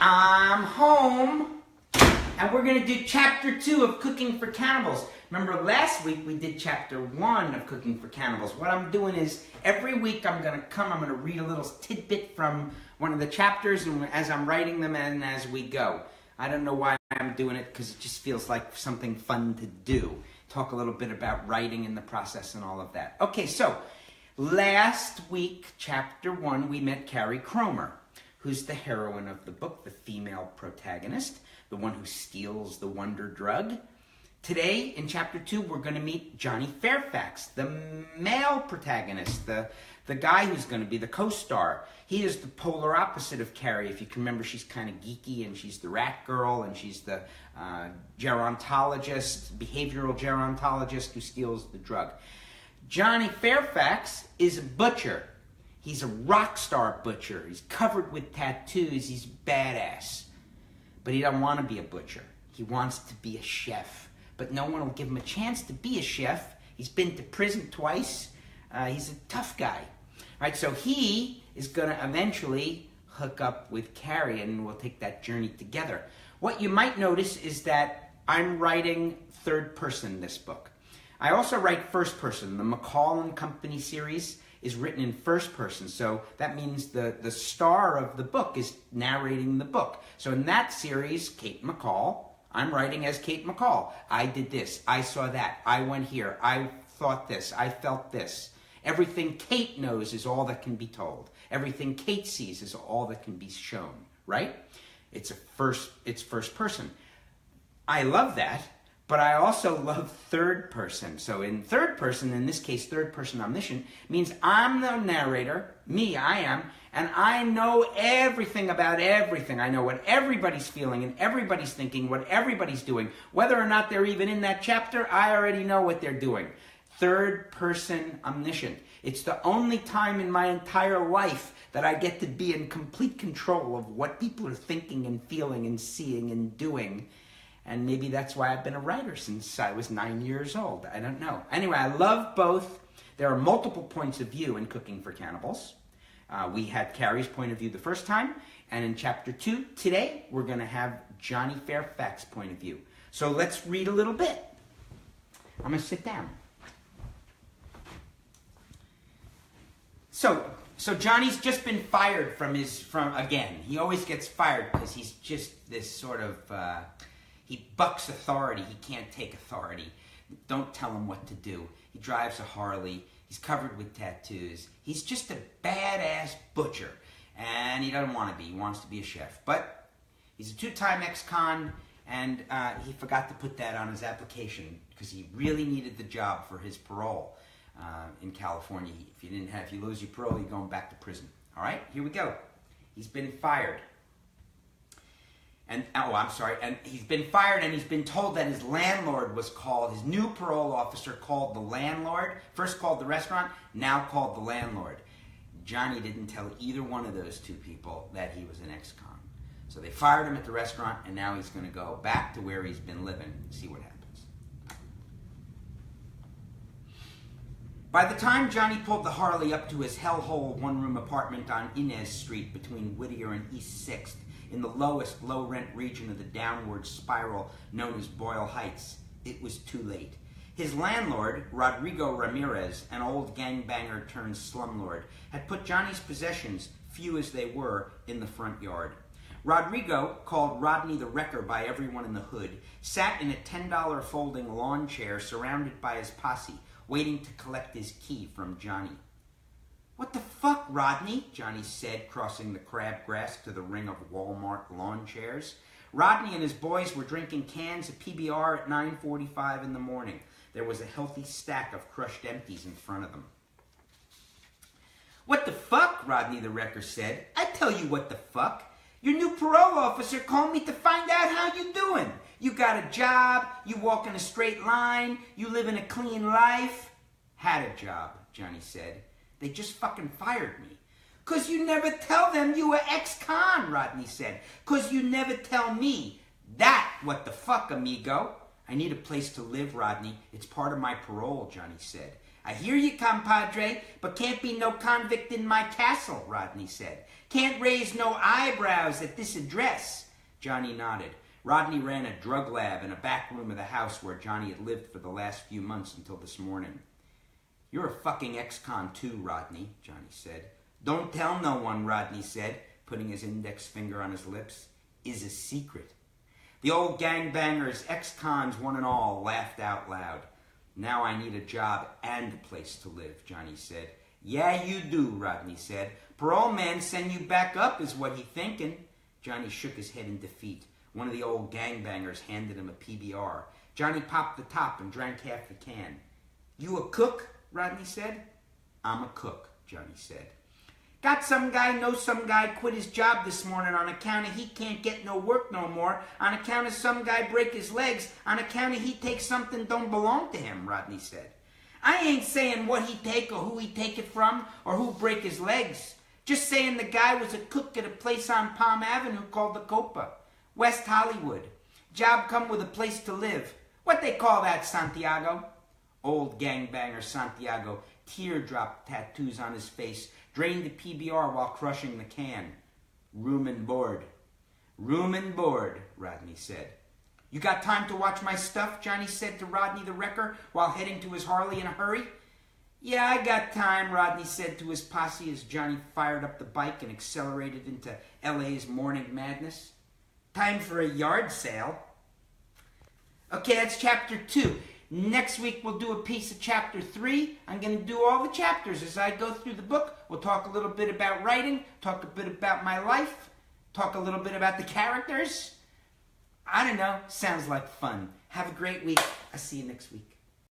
I'm home, and we're going to do Chapter 2 of Cooking for Cannibals. Remember last week we did Chapter 1 of Cooking for Cannibals. What I'm doing is every week I'm going to read a little tidbit from one of the chapters and as I'm writing them and as we go. I don't know why I'm doing it, because it just feels like something fun to do. Talk a little bit about writing and the process and all of that. Okay, so last week, Chapter 1, we met Carrie Cromer, who's the heroine of the book, the female protagonist, the one who steals the wonder drug. Today, in Chapter 2, we're going to meet Johnny Fairfax, the male protagonist, the guy who's going to be the co-star. He is the polar opposite of Carrie. If you can remember, she's kind of geeky, and she's the rat girl, and she's the gerontologist, behavioral gerontologist who steals the drug. Johnny Fairfax is a butcher. He's a rock star butcher. He's covered with tattoos. He's badass. But he doesn't want to be a butcher. He wants to be a chef. But no one will give him a chance to be a chef. He's been to prison twice. He's a tough guy. Right, so he is going to eventually hook up with Carrie, and we'll take that journey together. What you might notice is that I'm writing third person this book. I also write first person. The McCall and Company series is written in first person, so that means the star of the book is narrating the book. So in that series, Kate McCall, I'm writing as Kate McCall. I did this, I saw that, I went here, I thought this, I felt this. Everything Kate knows is all that can be told. Everything Kate sees is all that can be shown, right? It's first person. I love that, but I also love third person. So in third person, in this case, third person omniscient, means I'm the narrator, I am, and I know everything about everything. I know what everybody's feeling and everybody's thinking, what everybody's doing. Whether or not they're even in that chapter, I already know what they're doing. Third person omniscient. It's the only time in my entire life that I get to be in complete control of what people are thinking and feeling and seeing and doing. And maybe that's why I've been a writer since I was 9 years old. I don't know. Anyway, I love both. There are multiple points of view in Cooking for Cannibals. We had Carrie's point of view the first time. And in Chapter 2, today, we're going to have Johnny Fairfax's point of view. So let's read a little bit. I'm going to sit down. So Johnny's just been fired from again. He always gets fired because he's just this sort of, he bucks authority. He can't take authority. Don't tell him what to do. He drives a Harley. He's covered with tattoos. He's just a badass butcher. And he doesn't want to be. He wants to be a chef. But he's a two-time ex-con, and he forgot to put that on his application because he really needed the job for his parole. In California, if you lose your parole, you're going back to prison. All right, here we go. He's been fired. And he's been fired, and he's been told that his landlord was called, his new parole officer called the landlord, first called the restaurant, now called the landlord. Johnny didn't tell either one of those two people that he was an ex-con. So they fired him at the restaurant, and now he's going to go back to where he's been living and see what happens. By the time Johnny pulled the Harley up to his hellhole one-room apartment on Inez Street between Whittier and East 6th, in the lowest low-rent region of the downward spiral known as Boyle Heights, it was too late. His landlord, Rodrigo Ramirez, an old gangbanger turned slumlord, had put Johnny's possessions, few as they were, in the front yard. Rodrigo, called Rodney the Wrecker by everyone in the hood, sat in a $10 folding lawn chair surrounded by his posse, waiting to collect his key from Johnny. "What the fuck, Rodney?" Johnny said, crossing the crabgrass to the ring of Walmart lawn chairs. Rodney and his boys were drinking cans of PBR at 9:45 in the morning. There was a healthy stack of crushed empties in front of them. "What the fuck?" Rodney the Wrecker said. "I tell you what the fuck. Your new parole officer called me to find out how you doing. You got a job, you walk in a straight line, you live in a clean life." "Had a job," Johnny said. "They just fucking fired me." "'Cause you never tell them you were ex-con," Rodney said. "'Cause you never tell me. That what the fuck, amigo." "I need a place to live, Rodney. It's part of my parole," Johnny said. I hear you, compadre, but can't be no convict in my castle, Rodney said. Can't raise no eyebrows at this address. Johnny nodded. Rodney ran a drug lab in a back room of the house where Johnny had lived for the last few months until this morning. You're a fucking ex-con too, Rodney, Johnny said. Don't tell no one, Rodney said, putting his index finger on his lips. Is a secret. The old gangbangers, ex-cons one and all, laughed out loud. Now I need a job and a place to live, Johnny said. Yeah, you do, Rodney said. Parole man send you back up is what he thinking. Johnny shook his head in defeat. One of the old gangbangers handed him a PBR. Johnny popped the top and drank half the can. You a cook? Rodney said. I'm a cook, Johnny said. Got some guy, know some guy quit his job this morning on account of he can't get no work no more, on account of some guy break his legs, on account of he take something don't belong to him, Rodney said. I ain't saying what he take or who he take it from or who break his legs. Just saying the guy was a cook at a place on Palm Avenue called the Copa, West Hollywood. Job come with a place to live. What they call that, Santiago? Old gangbanger Santiago, teardrop tattoos on his face, drained the PBR while crushing the can. Room and board. Room and board, Rodney said. You got time to watch my stuff? Johnny said to Rodney the wrecker while heading to his Harley in a hurry. Yeah, I got time, Rodney said to his posse as Johnny fired up the bike and accelerated into L.A.'s morning madness. Time for a yard sale. Okay, that's chapter 2. Next week we'll do a piece of chapter 3. I'm going to do all the chapters as I go through the book. We'll talk a little bit about writing, talk a bit about my life, talk a little bit about the characters. I don't know. Sounds like fun. Have a great week. I'll see you next week.